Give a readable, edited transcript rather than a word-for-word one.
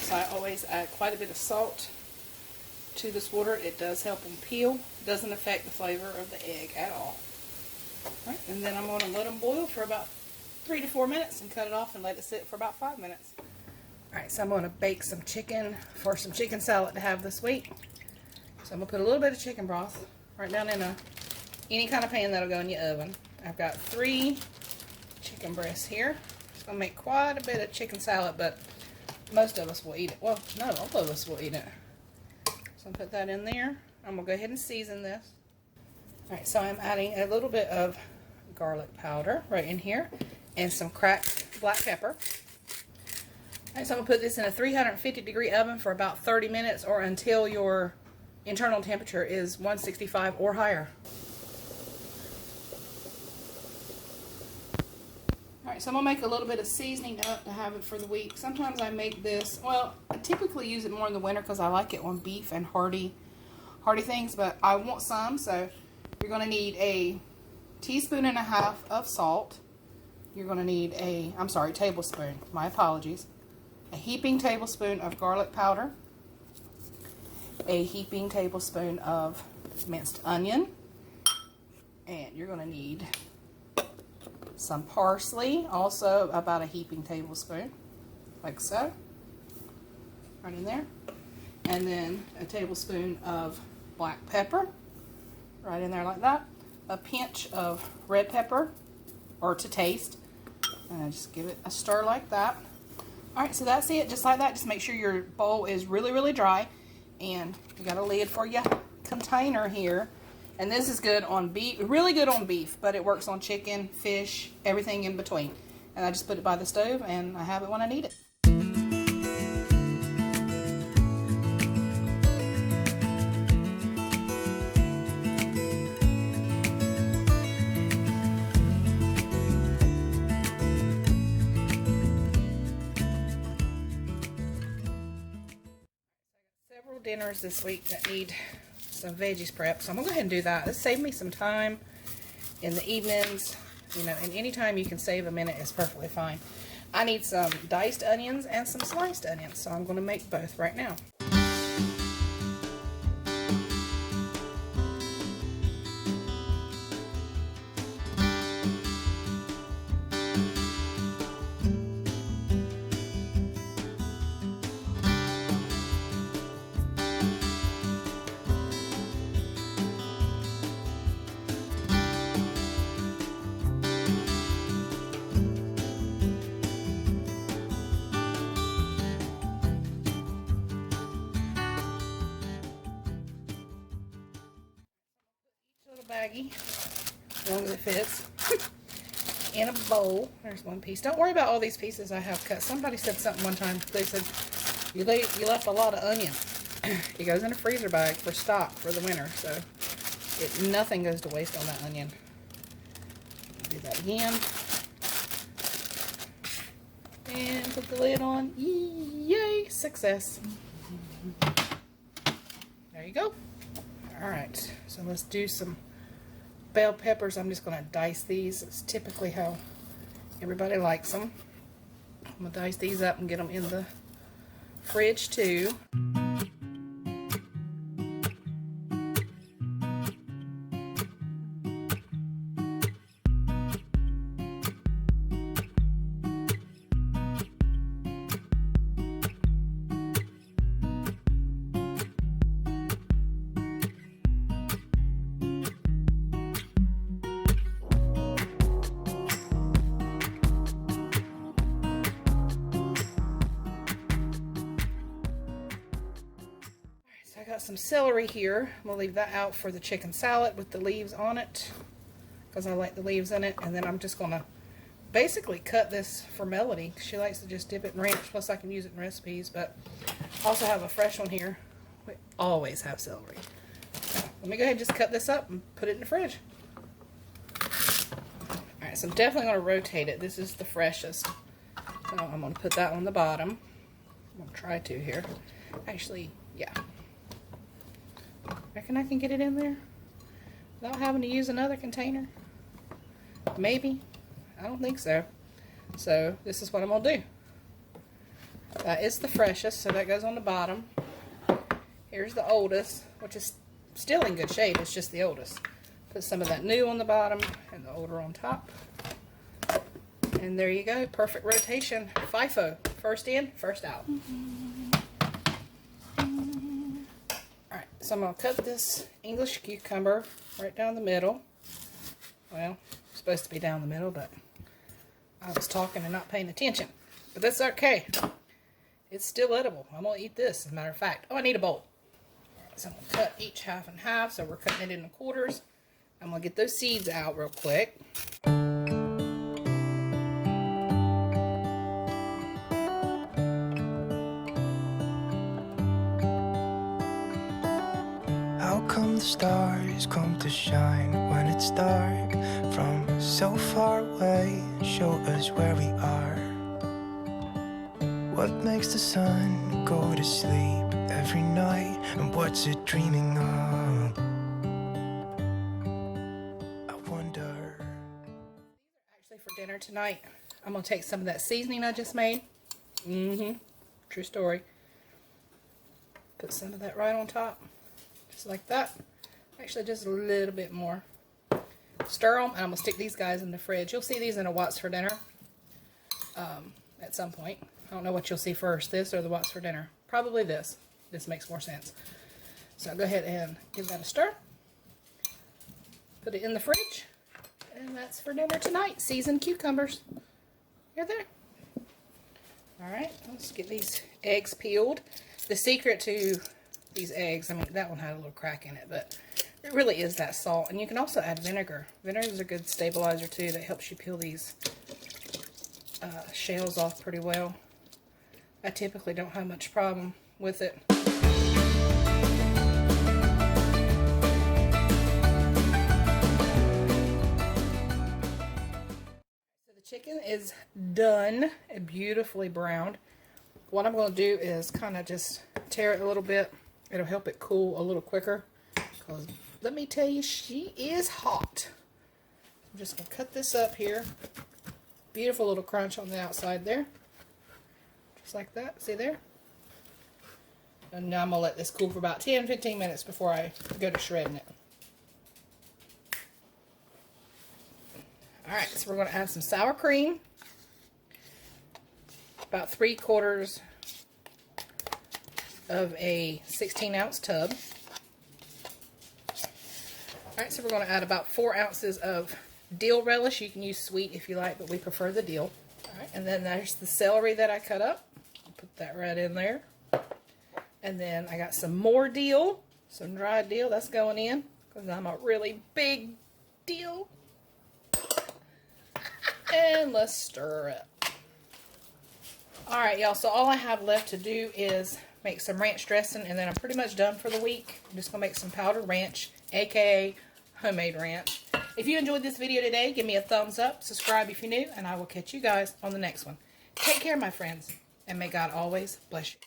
so I always add quite a bit of salt to this water. It does help them peel. It doesn't affect the flavor of the egg at all. Alright, and then I'm going to let them boil for about 3 to 4 minutes and cut it off and let it sit for about 5 minutes. Alright, so I'm going to bake some chicken for some chicken salad to have this week. So I'm going to put a little bit of chicken broth right down in any kind of pan that'll go in your oven. I've got 3 chicken breasts here. It's going to make quite a bit of chicken salad, but most of us will eat it. Well, no, all of us will eat it. So I'll put that in there. I'm going to go ahead and season this. Alright, so I'm adding a little bit of garlic powder right in here and some cracked black pepper. Alright, so I'm going to put this in a 350-degree oven for about 30 minutes or until your internal temperature is 165 or higher. Alright, so I'm going to make a little bit of seasoning up to have it for the week. Sometimes I make this, well, I typically use it more in the winter because I like it on beef and hearty things, but I want some, so you're going to need a teaspoon and a half of salt. You're going to need tablespoon, my apologies. A heaping tablespoon of garlic powder. A heaping tablespoon of minced onion. And you're going to need some parsley, also about a heaping tablespoon, like so, right in there. And then a tablespoon of black pepper, right in there like that. A pinch of red pepper, or to taste, and I just give it a stir like that. Alright, so that's it, just like that. Just make sure your bowl is really, really dry, and you got a lid for your container here. And this is good on beef, really good on beef, but it works on chicken, fish, everything in between. And I just put it by the stove, and I have it when I need it. Several dinners this week that need some veggies prep, so I'm gonna go ahead and do that. This saved me some time in the evenings, you know, and anytime you can save a minute is perfectly fine. I need some diced onions and some sliced onions, so I'm gonna make both right now. Baggie, as long as it fits, in a bowl. There's one piece. Don't worry about all these pieces I have cut. Somebody said something one time. They said, you left a lot of onion. It goes in a freezer bag for stock for the winter, so nothing goes to waste on that onion. Do that again. And put the lid on. Yay! Success. There you go. Alright, so let's do some bell peppers. I'm just going to dice these. It's typically how everybody likes them. I'm going to dice these up and get them in the fridge too. Some celery here. I'm going to leave that out for the chicken salad with the leaves on it because I like the leaves in it. And then I'm just going to basically cut this for Melody. She likes to just dip it in ranch, plus I can use it in recipes, but I also have a fresh one here. We always have celery. So let me go ahead and just cut this up and put it in the fridge. Alright, so I'm definitely going to rotate it. This is the freshest. So I'm going to put that on the bottom. I'm going to try to here. Actually, yeah. Reckon I can get it in there without having to use another container? Maybe. I don't think so. So this is what I'm going to do. That is the freshest, so that goes on the bottom. Here's the oldest, which is still in good shape. It's just the oldest. Put some of that new on the bottom and the older on top. And there you go. Perfect rotation. FIFO. First in, first out. Alright, so I'm going to cut this English cucumber right down the middle. Well, it's supposed to be down the middle, but I was talking and not paying attention. But that's okay. It's still edible. I'm going to eat this, as a matter of fact. Oh, I need a bowl. So I'm going to cut each half in half. So we're cutting it into quarters. I'm going to get those seeds out real quick. How come the stars come to shine when it's dark from so far away and show us where we are? What makes the sun go to sleep every night, and what's it dreaming of? I wonder. Actually, for dinner tonight, I'm going to take some of that seasoning I just made. True story. Put some of that right on top. Just like that. Actually, just a little bit more. Stir them, and I'm going to stick these guys in the fridge. You'll see these in a What's for Dinner at some point. I don't know what you'll see first, this or the What's for Dinner. Probably this. This makes more sense. So go ahead and give that a stir. Put it in the fridge. And that's for dinner tonight. Seasoned cucumbers. You're there. Alright, let's get these eggs peeled. The secret to these eggs, I mean, that one had a little crack in it, but it really is that salt. And you can also add vinegar. Vinegar is a good stabilizer too that helps you peel these shells off pretty well. I typically don't have much problem with it. So the chicken is done and beautifully browned. What I'm going to do is kind of just tear it a little bit. It'll help it cool a little quicker, because let me tell you, she is hot. I'm just going to cut this up here. Beautiful little crunch on the outside there. Just like that. See there? And now I'm going to let this cool for about 10-15 minutes before I go to shredding it. Alright, so we're going to add some sour cream. About 3/4 of a 16-ounce tub. Alright, so we're going to add about 4 ounces of dill relish. You can use sweet if you like, but we prefer the dill. Alright, and then there's the celery that I cut up. I'll put that right in there. And then I got some more dill, some dried dill. That's going in, because I'm a really big dill. And let's stir it. Alright, y'all, so all I have left to do is make some ranch dressing, and then I'm pretty much done for the week. I'm just going to make some powdered ranch, aka homemade ranch. If you enjoyed this video today, give me a thumbs up, subscribe if you're new, and I will catch you guys on the next one. Take care, my friends, and may God always bless you.